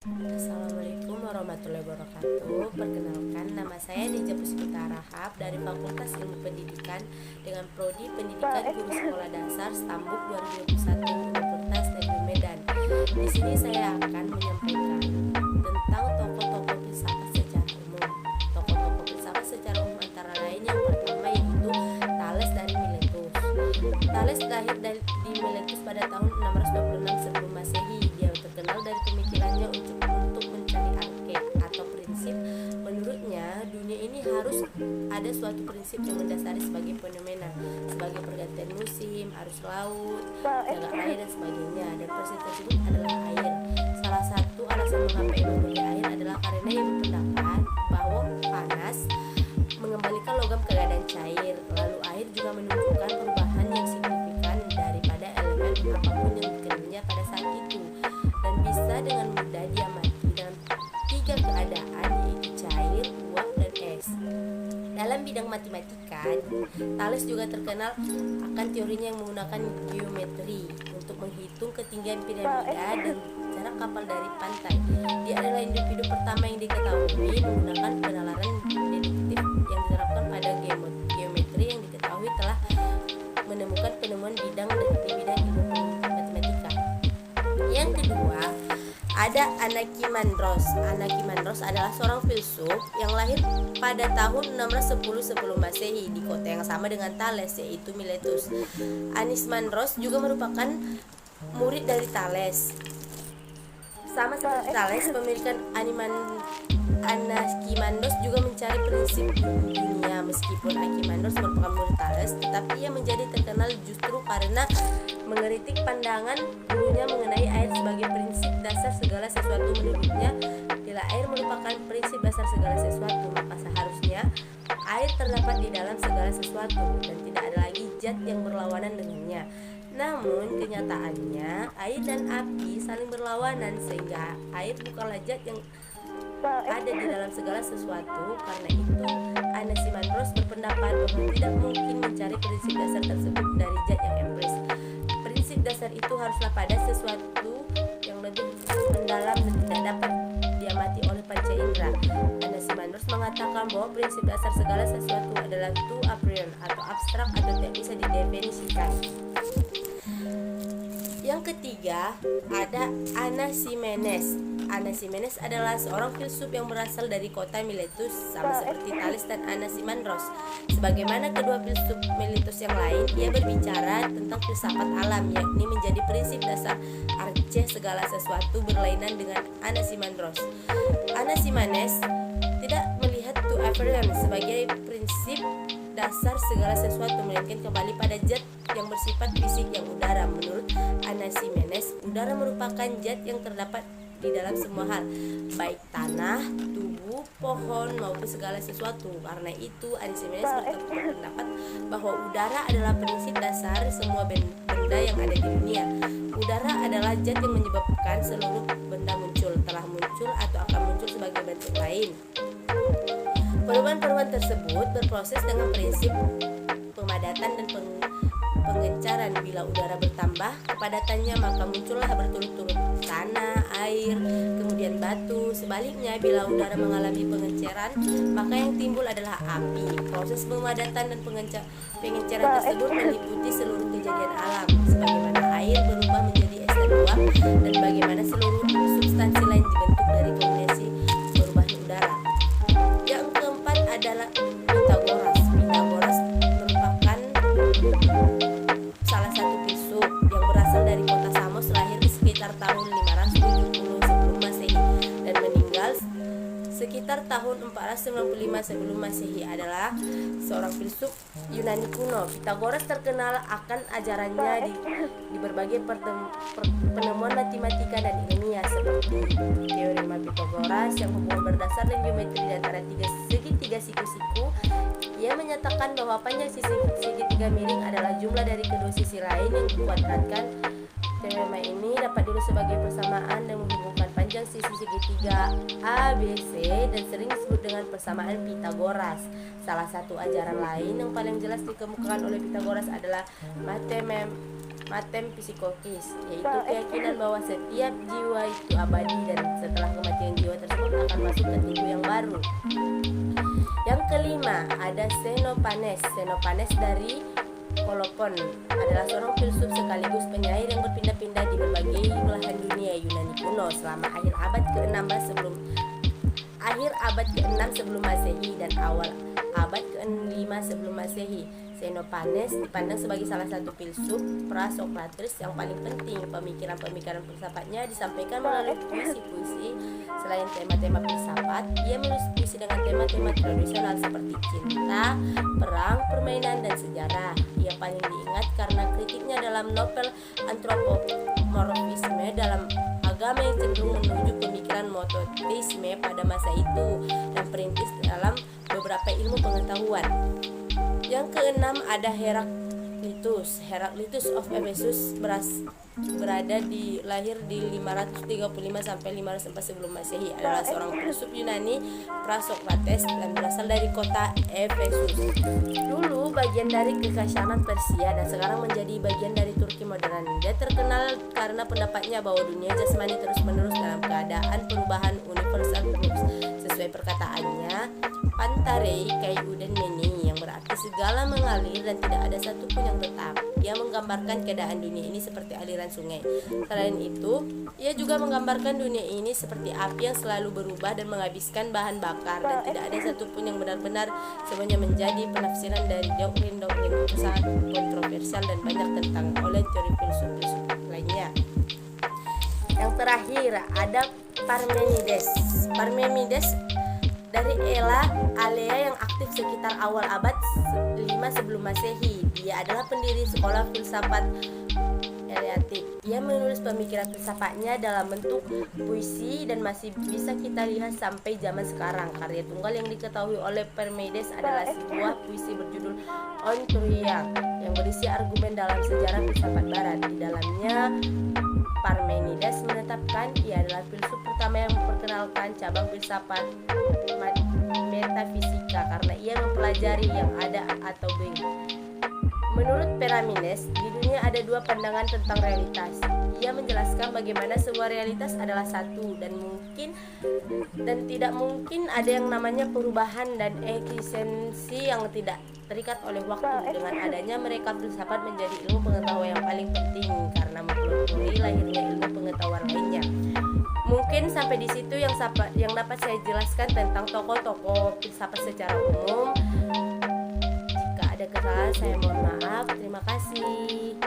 Assalamualaikum warahmatullahi wabarakatuh. Perkenalkan, nama saya Deja Puspita Rahab dari Fakultas Ilmu Pendidikan dengan Prodi Pendidikan Guru Sekolah Dasar Stambuk 2021 Universitas Negeri Medan. Di sini saya akan menyampaikan tentang tokoh-tokoh filsafat secara umum. Tokoh-tokoh filsafat secara umum antara lain yang pertama yaitu Thales dari Miletus. Thales lahir di Miletus pada tahun 626 sebelum Masehi. Dia terkenal dari pemikirannya untuk mencari arke atau prinsip. Menurutnya, dunia ini harus ada suatu prinsip yang mendasari sebagai fenomena, sebagai pergantian musim, arus laut, jarak air dan sebagainya. Dan prinsip tersebut adalah air. Salah satu alasan mengapa ia memilih air adalah karena ia berpendapat bahwa panas mengembalikan logam ke keadaan cair. Lalu air juga menunjukkan perubahan yang signifikan daripada elemen apapun yang dikenalnya pada saat itu, dan bisa dengan mudah diamati dalam tiga keadaan, yaitu cair, uap, dan es. Dalam bidang matematika, Thales juga terkenal akan teorinya yang menggunakan geometri untuk menghitung ketinggian piramida dan jarak kapal dari pantai. Dia adalah individu pertama yang diketahui menggunakan penalaran deduktif yang diterapkan pada geometri yang diketahui telah menemukan penemuan di bidang ilmu matematika. Yang kedua, ada Anaximandros. Anaximandros adalah seorang filsuf yang lahir pada tahun 610 sebelum Masehi di kota yang sama dengan Thales, yaitu Miletus. Anaximandros juga merupakan murid dari Thales. Sama seperti Thales, pemilikan Anaximandros juga mencari prinsip dunia. Meskipun Anaximandros merupakan murid Thales, tetapi ia menjadi terkenal justru karena mengkritik pandangan gurunya mengenai air sebagai prinsip dasar segala sesuatu. Menurutnya, bila air merupakan prinsip dasar segala sesuatu, maka seharusnya air terdapat di dalam segala sesuatu dan tidak ada lagi zat yang berlawanan dengannya. Namun kenyataannya air dan api saling berlawanan, sehingga air bukanlah zat yang ada di dalam segala sesuatu. Karena itu Anaximandros berpendapat bahwa tidak mungkin mencari prinsip dasar tersebut dari zat yang empiris. Prinsip dasar itu haruslah pada sesuatu yang lebih mendalam dan tidak dapat diamati oleh panca indera. Anaximandros mengatakan bahwa prinsip dasar segala sesuatu adalah tu a priori atau abstrak atau tidak bisa didefinisikan. Yang ketiga, ada Anaximenes. Anaximenes adalah seorang filsuf yang berasal dari kota Miletus, sama seperti Thales dan Anaximandros. Sebagaimana kedua filsuf Miletus yang lain, ia berbicara tentang filsafat alam, yakni menjadi prinsip dasar arche segala sesuatu, berlainan dengan Anaximandros. Anaximenes tidak melihat to appearance sebagai prinsip dasar segala sesuatu, melainkan kembali pada zat yang bersifat fisik yang udara. Menurut Anaximenes, udara merupakan zat yang terdapat di dalam semua hal, baik tanah, tubuh, pohon maupun segala sesuatu. Karena itu Anaximenes berpendapat bahwa udara adalah prinsip dasar semua benda yang ada di dunia. Udara adalah zat yang menyebabkan seluruh benda muncul, telah muncul atau akan muncul sebagai bentuk lain. Perubahan-perubahan tersebut berproses dengan prinsip pemadatan dan pengencaran. Bila udara bertambah kepadatannya, maka muncullah berturut-turut tanah, air, kemudian batu. Sebaliknya, bila udara mengalami pengenceran, maka yang timbul adalah api. Proses pemadatan dan pengenceran tersebut meliputi seluruh kejadian alam, sebagaimana air berubah menjadi es dan uap, dan bagaimana seluruh substansi lain dibentuk dari kombinasi perubahan udara. Yang keempat adalah Pythagoras. Pythagoras merupakan salah satu filsuf yang berasal dari kota Samos, lahir sekitar tahun 570 sebelum Masehi dan meninggal sekitar tahun 495 sebelum Masehi. Adalah seorang filsuf Yunani kuno. Pythagoras terkenal akan ajarannya di berbagai penemuan matematika dan ilmiah, seperti teorema Pythagoras yang hubungan berdasar dan geometri di antara segitiga siku-siku. Ia menyatakan bahwa panjang segitiga miring adalah jumlah dari kedua sisi lain yang dikuadratkan. Teorema ini dapat dilihat sebagai persamaan yang menghubungkan panjang sisi segitiga ABC dan sering disebut dengan persamaan Pythagoras. Salah satu ajaran lain yang paling jelas dikemukakan oleh Pythagoras adalah matem psikokis, yaitu keyakinan bahwa setiap jiwa itu abadi dan setelah kematian jiwa tersebut akan masuk ke tubuh yang baru. Yang kelima ada Xenophanes. Xenophanes dari Kolopon adalah seorang filsuf sekaligus penyair yang berpindah-pindah di berbagai belahan dunia Yunani kuno selama akhir abad ke-6 sebelum Masehi dan awal abad ke-5 sebelum Masehi. Xenophanes dipandang sebagai salah satu filsuf pra-Sokrates yang paling penting. Pemikiran-pemikiran filsafatnya disampaikan melalui puisi-puisi. Selain tema-tema filsafat, ia menulis puisi dengan tema-tema tradisional seperti cinta, perang, permainan, dan sejarah. Ia paling diingat karena kritiknya dalam novel Antropomorfisme dalam agama yang cenderung menuju pemikiran monoteisme pada masa itu dan perintis dalam beberapa ilmu pengetahuan. Yang keenam ada Heraklitus. Heraklitus of Ephesus lahir di 535 sampai 504 sebelum Masehi, adalah seorang filsuf Yunani pra-Sokrates dan berasal dari kota Efesus. Dulu bagian dari kekaisaran Persia dan sekarang menjadi bagian dari Turki modern. Dia terkenal karena pendapatnya bahwa dunia jasmani terus-menerus dalam keadaan perubahan universal flux. Sesuai perkataannya, Pantarei kai uden meni, yang berarti segala mengalir dan tidak ada satupun yang tetap. Ia menggambarkan keadaan dunia ini seperti aliran sungai. Selain itu, ia juga menggambarkan dunia ini seperti api yang selalu berubah dan menghabiskan bahan bakar, dan tidak ada satupun yang benar-benar. Semuanya menjadi penafsiran dari doktrin-doktrin itu sangat kontroversial dan banyak tentang oleh teori filsuf lainnya. Yang terakhir ada Parmenides. Parmenides dari Alea yang aktif sekitar awal abad 5 sebelum Masehi. Dia adalah pendiri sekolah filsafat Eleatik. Ia menulis pemikiran filsafatnya dalam bentuk puisi dan masih bisa kita lihat sampai zaman sekarang. Karya tunggal yang diketahui oleh Parmenides adalah sebuah puisi berjudul On Troia yang berisi argumen dalam sejarah filsafat barat. Di dalamnya Parmenides menetapkan ia adalah filsuf pertama yang memperkenalkan cabang filsafat metafisika karena ia mempelajari yang ada atau belum. Menurut Parmenides, di dunia ada dua pandangan tentang realitas. Ia menjelaskan bagaimana semua realitas adalah satu dan tidak mungkin ada yang namanya perubahan dan eksistensi yang tidak terikat oleh waktu. Dengan adanya mereka, filsafat menjadi ilmu pengetahuan yang paling penting karena mempelopori lahirnya ilmu pengetahuan lainnya. Mungkin sampai di situ yang dapat saya jelaskan tentang tokoh-tokoh filsafat secara umum. Jika ada kesalahan, saya mohon maaf. Terima kasih.